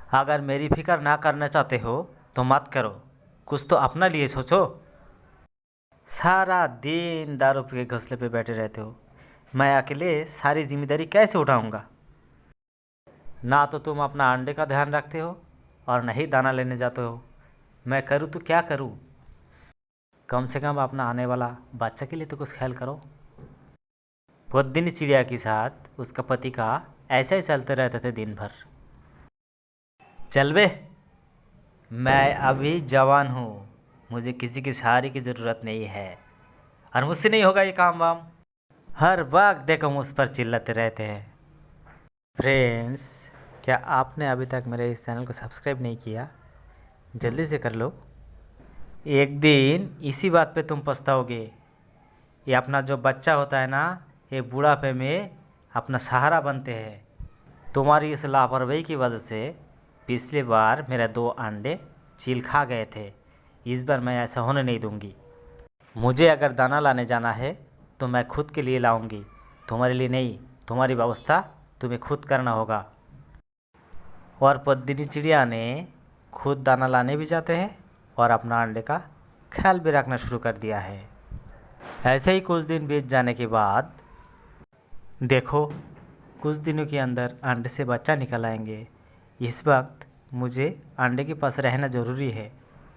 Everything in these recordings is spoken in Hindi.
अगर मेरी फिक्र ना करना चाहते हो तो मत करो, कुछ तो अपना लिए सोचो। सारा दिन दारू पी के घोंसले पे बैठे रहते हो, मैं अकेले सारी जिम्मेदारी कैसे उठाऊंगा। ना तो तुम अपना अंडे का ध्यान रखते हो और न ही दाना लेने जाते हो। मैं करूँ तो क्या करूँ? कम से कम अपना आने वाला बच्चा के लिए तो कुछ ख्याल करो। बुद्धिनी चिड़िया के साथ उसका पति का ऐसे ही चलते रहते थे दिन भर। चल बे, मैं अभी जवान हूँ, मुझे किसी की सहारे की ज़रूरत नहीं है और मुझसे नहीं होगा ये काम वाम। हर वक्त देखो मुझ पर चिल्लाते रहते हैं। फ्रेंड्स, क्या आपने अभी तक मेरे इस चैनल को सब्सक्राइब नहीं किया? जल्दी से कर लो। एक दिन इसी बात पे तुम पछताओगे। ये अपना जो बच्चा होता है ना, ये बुढ़ापे में अपना सहारा बनते हैं। तुम्हारी इस लापरवाही की वजह से पिछली बार मेरे 2 अंडे चील खा गए थे। इस बार मैं ऐसा होने नहीं दूंगी। मुझे अगर दाना लाने जाना है तो मैं खुद के लिए लाऊंगी, तुम्हारे लिए नहीं। तुम्हारी व्यवस्था तुम्हें खुद करना होगा। और पद्मिनी चिड़िया ने खुद दाना लाने भी जाते हैं और अपना अंडे का ख्याल भी रखना शुरू कर दिया है। ऐसे ही कुछ दिन बीत जाने के बाद देखो, कुछ दिनों के अंदर अंडे से बच्चा निकल आएंगे। इस वक्त मुझे अंडे के पास रहना ज़रूरी है।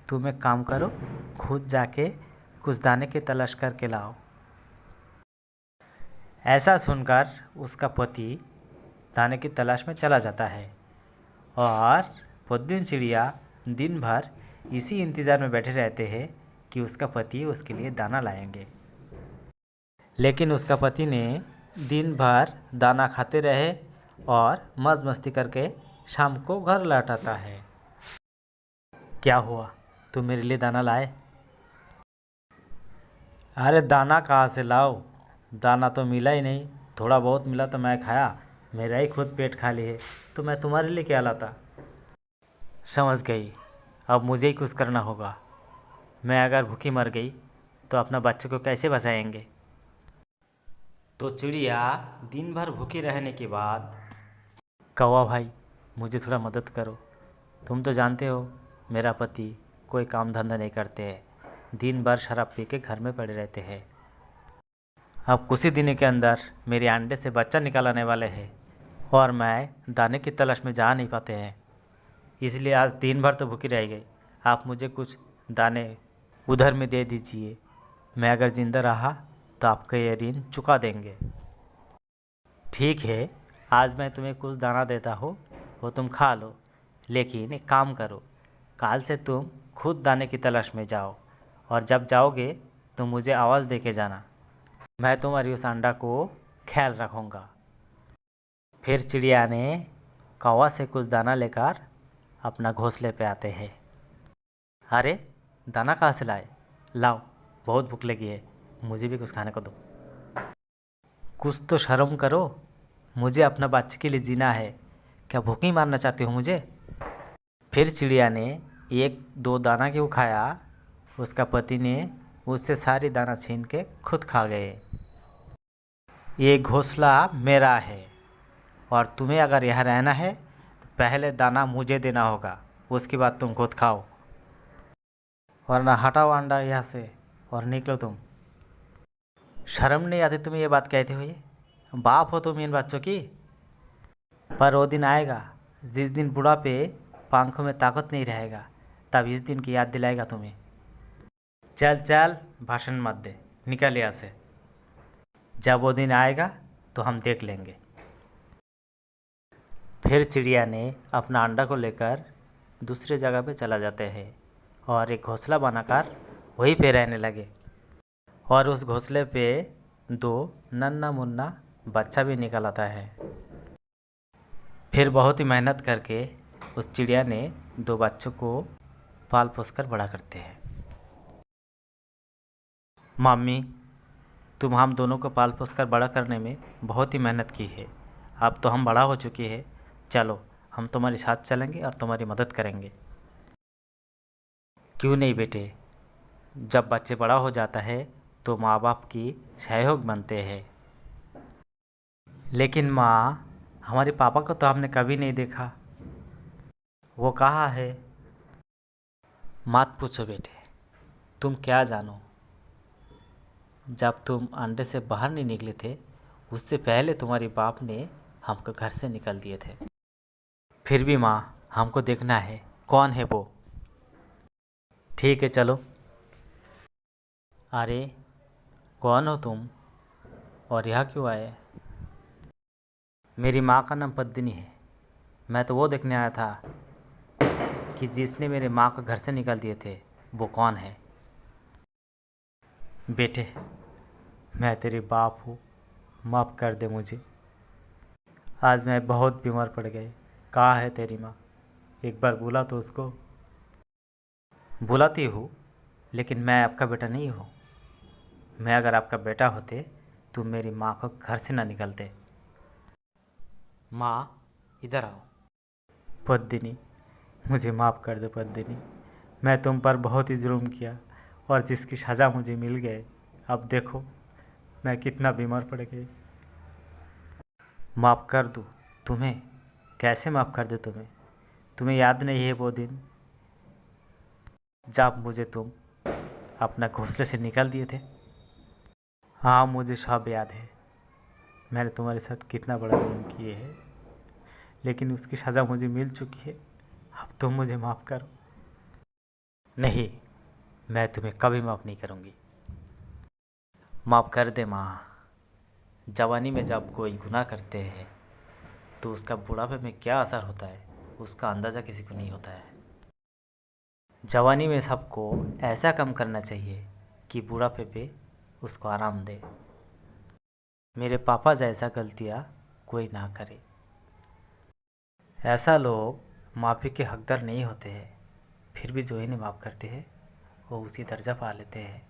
तुम एक काम करो, खुद जाके कुछ दाने की तलाश करके लाओ। ऐसा सुनकर उसका पति दाने की तलाश में चला जाता है और बुद्धिन चिड़िया दिन भर इसी इंतज़ार में बैठे रहते हैं कि उसका पति उसके लिए दाना लाएंगे। लेकिन उसका पति ने दिन भर दाना खाते रहे और मौज मस्ती करके शाम को घर लौट आता है। क्या हुआ, तुम मेरे लिए दाना लाए? अरे दाना कहाँ से लाओ, दाना तो मिला ही नहीं। थोड़ा बहुत मिला तो मैं खाया, मेरा ही खुद पेट खाली है, तो मैं तुम्हारे लिए क्या लाता। समझ गई, अब मुझे ही कुछ करना होगा। मैं अगर भूखी मर गई तो अपना बच्चे को कैसे बचाएंगे। तो चिड़िया दिन भर भूखी रहने के बाद, कौवा भाई मुझे थोड़ा मदद करो। तुम तो जानते हो मेरा पति कोई काम धंधा नहीं करते हैं, दिन भर शराब पी के घर में पड़े रहते हैं। अब कुछ ही दिनों के अंदर मेरे अंडे से बच्चा निकल आने वाले हैं और मैं दाने की तलाश में जा नहीं पाते हैं। इसलिए आज दिन भर तो भूखी रह गई। आप मुझे कुछ दाने उधर में दे दीजिए, मैं अगर ज़िंदा रहा तो आपका ये ऋण चुका देंगे। ठीक है, आज मैं तुम्हें कुछ दाना देता हूँ, वो तुम खा लो। लेकिन एक काम करो, कल से तुम खुद दाने की तलाश में जाओ और जब जाओगे तो मुझे आवाज़ दे के जाना। मैं तुम्हारी उस अंडा को ख्याल रखूँगा। फिर चिड़िया ने कौवा से कुछ दाना लेकर अपना घोंसले पे आते हैं। अरे दाना कहाँ से लाए? लाओ, बहुत भूख लगी है, मुझे भी कुछ खाने को दो। कुछ तो शर्म करो, मुझे अपना बच्चे के लिए जीना है, क्या भूखी मारना चाहती हो मुझे? फिर चिड़िया ने 1-2 दाना क्यों खाया, उसका पति ने उससे सारी दाना छीन के खुद खा गए। ये घोंसला मेरा है और तुम्हें अगर यहाँ रहना है तो पहले दाना मुझे देना होगा, उसके बाद तुम खुद खाओ, वरना हटाओ अंडा यहाँ से और निकलो तुम। शर्म नहीं आती तुम्हें ये बात कहते हुए? बाप हो तुम इन बच्चों की। पर वो दिन आएगा जिस दिन बुढ़ापे पंखों में ताकत नहीं रहेगा, तब इस दिन की याद दिलाएगा तुम्हें। चल चल, भाषण मत दे, निकल यहाँ से। जब वो दिन आएगा तो हम देख लेंगे। फिर चिड़िया ने अपना अंडा को लेकर दूसरे जगह पे चला जाते हैं और एक घोंसला बनाकर वहीं पे रहने लगे। और उस घोंसले पे 2 नन्हा मुन्ना बच्चा भी निकल आता है। फिर बहुत ही मेहनत करके उस चिड़िया ने 2 बच्चों को पाल पोस कर बड़ा करते हैं। मम्मी, तुम हम दोनों को पाल पोस कर बड़ा करने में बहुत ही मेहनत की है। अब तो हम बड़ा हो चुके हैं, चलो हम तुम्हारे साथ चलेंगे और तुम्हारी मदद करेंगे। क्यों नहीं बेटे, जब बच्चे बड़ा हो जाता है तो माँ बाप की सहयोग बनते हैं। लेकिन माँ, हमारे पापा को तो हमने कभी नहीं देखा। वो कहाँ है? मत पूछो बेटे, तुम क्या जानो। जब तुम अंडे से बाहर नहीं निकले थे उससे पहले तुम्हारी बाप ने हमको घर से निकाल दिए थे। फिर भी माँ, हमको देखना है कौन है वो। ठीक है चलो। अरे कौन हो तुम और यहाँ क्यों आए? मेरी माँ का नाम पद्मिनी है। मैं तो वो देखने आया था कि जिसने मेरे माँ को घर से निकाल दिए थे वो कौन है। बेटे, मैं तेरे बाप हूँ, माफ़ कर दे मुझे। आज मैं बहुत बीमार पड़ गई। कहाँ है तेरी माँ? एक बार बुला तो उसको। बुलाती हूँ, लेकिन मैं आपका बेटा नहीं हूँ। मैं अगर आपका बेटा होते तो मेरी माँ को घर से ना निकलते। माँ, इधर आओ। पद्मिनी, मुझे माफ़ कर दो पद्मिनी। मैं तुम पर बहुत ही जुल्म किया और जिसकी सज़ा मुझे मिल गई। अब देखो मैं कितना बीमार पड़ गई। माफ़ कर दूँ तुम्हें? कैसे माफ़ कर दे तुम्हें? तुम्हें याद नहीं है वो दिन जब मुझे तुम अपना घोंसले से निकाल दिए थे? हाँ, मुझे सब याद है। मैंने तुम्हारे साथ कितना बड़ा जुल्म किए है, लेकिन उसकी सज़ा मुझे मिल चुकी है। अब तुम मुझे माफ़ करो। नहीं, मैं तुम्हें कभी माफ़ नहीं करूँगी। माफ़ कर दे माँ। जवानी में जब कोई गुनाह करते हैं तो उसका बुढ़ापे में क्या असर होता है उसका अंदाज़ा किसी को नहीं होता है। जवानी में सबको ऐसा काम करना चाहिए कि बुढ़ापे पे उसको आराम दे। मेरे पापा जैसा गलतियाँ कोई ना करे। ऐसा लोग माफ़ी के हकदार नहीं होते हैं, फिर भी जो इन्हें माफ़ करते हैं वो उसी दर्जा पा लेते हैं।